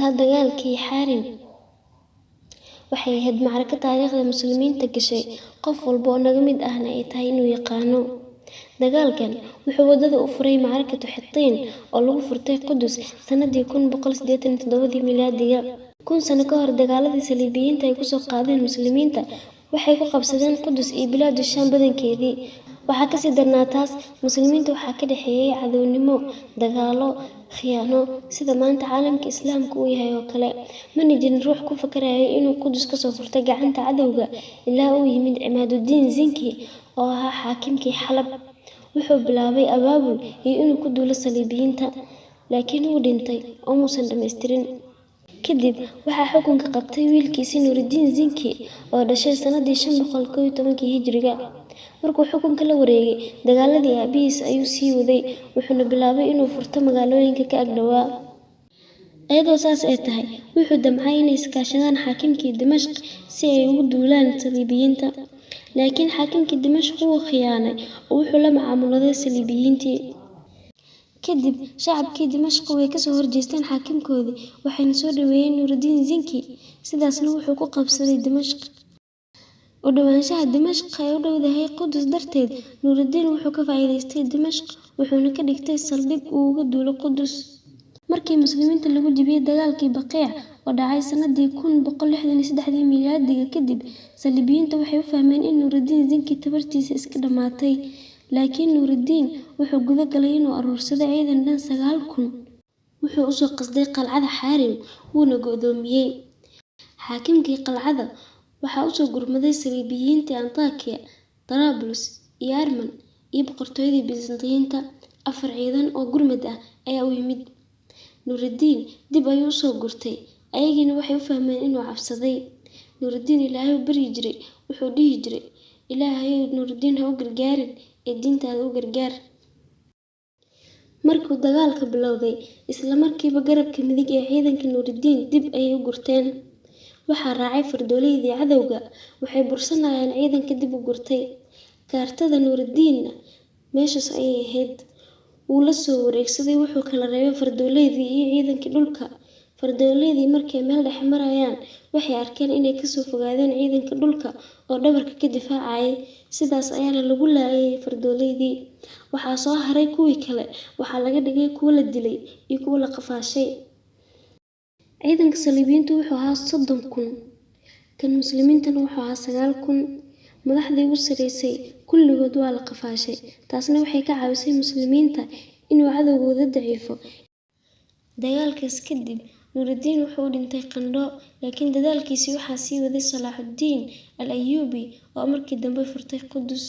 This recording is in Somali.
xasuustaa dagaalkii Xarin. Waxay ahayd macraka taariikhda muslimiinta gashay, qof walba oo naga mid ahna ay tahay inuu yaqaano. Dagaalkan wuxuu wadada u furay macrakatu Xittiin oo lagu furtay Qudus sanadii 187 miilaadiga. 1000 sano ka hor dagaaladii Saliibiyiinta ay kusoo qaadeen muslimiinta waxay ku qabsadeen Qudus iyo bilaadu Shaam badankeedii. Waxaa ka sii darnaa taas, muslimiinta waxaa ka dhaxeeyay cadownimo, dagaalo, khiyaano, sida maanta caalamka Islaamka uu yahay oo kale. Mana jirin ruux ku fakaraya inuu Qudus ka soo furtay gacanta cadowga ilaa uu yimid Cimaadudiin Zinki oo ahaa xaakimkii Xalab. Wuxuu bilaabay abaabul iyo inuu ku duulo Saliibiyiinta, laakiin wuu dhintay oo muusan dhammaystirin. Kadib waxaa xukunka qabtay wiilkiisii Nuuridiin Zinki oo dhashay sanadii 511 Hijriga. Markuu xukunka la wareegay, dagaaladii aabihiis ayuu sii waday, wuxuuna bilaabay inuu furto magaalooyinka ka agdhowaa. Iyadoo saas ay tahay, wuxuu damcay inay iskaashadaan xaakimkii Dimashq si ay ugu duulaan Saliibiyiinta. Laakiin xaakimkii Dimashq wuu khiyaanay oo wuxuu la macaamilooday Saliibiyiintii. Kadib shacabkii Dimashq way ka soo horjeesteen xaakimkoodii, waxayna soo dhaweeyeen Nuuridiin Zinki, sidaasna wuxuu ku qabsaday Dimashq. U dhawaanshaha Dimashq ay u dhowdahay Qudus darteed, Nuuridiin wuxuu ka faa'iidaystay Dimashq wuxuuna ka dhigtay saldhig uu uga duulo Qudus. Markii muslimiinta lagu jebiyay dagaalkii Baqiic oo dhacay sanadii 163 miilaadiga kadib, Saliibiyiinta waxay u fahmeen in Nuuridiin Zinki tabartiisa iska dhamaatay. Laakiin Nuuridiin wuxuu guda galay inuu aruursado ciidan dhan 9000. Wuxuu u soo qasday qalcada Xarin wuuna go'doomiyey. Xaakimkii qalcada waxaa u soo gurmaday Saliibiyiintii Antakiya, Tarablus, iyo Arman, iyo boqortooyadii Bizantiyiinta. 4 ciidan oo gurmad ah ayaa u yimid. Nuuridiin dib ayuu u soo gurtay, ayagiina waxay u fahmeen inuu cabsaday. Nuuridiin Ilaahay u baryi jiray, wuxuu dhihi jiray, Ilaahayow Nuuridiin ha u gargaarin ee diintaada u gargaar. Markuu dagaalka bilowday, isla markiiba garabka midig ee ciidanka Nuuridiin dib ayay u gurteen. Waxaa raacay fardoolaydii cadowga, waxay bursanayaan ciidanka dib u gurtay. Kaartada Nuuridiinna meeshaas ayay ahayd. Wuu la soo wareegsaday, wuxuu kala reebay fardooleydii iyo ciidankii dhulka. Fardooleydii markay meel dhex marayaan, waxay arkeen inay ka soo fogaadeen ciidanka dhulka oo dhabarka ka difaacayay. Sidaas ayaana lagu laayay fardooleydii. Waxaa soo haray kuwii kale, waxaa laga dhigay kuwo la dilay iyo kuwo la qafaashay. Ciidanka Saliibiyiintu wuxuu ahaa 30,000, kan muslimiintana wuxuu ahaa 9,000. Madaxdii ugu sareysay kulligood waa la qafaashay. Taasna waxay ka caawisay muslimiinta inuu cadowgooda daciifo. Dagaalkaas kadib, Nuuridiin wuxuu u dhintay qandho, laakiin dadaalkiisii waxaa sii waday Salaaxuddiin al-Ayyuubi oo markii dambe furtay Qudus.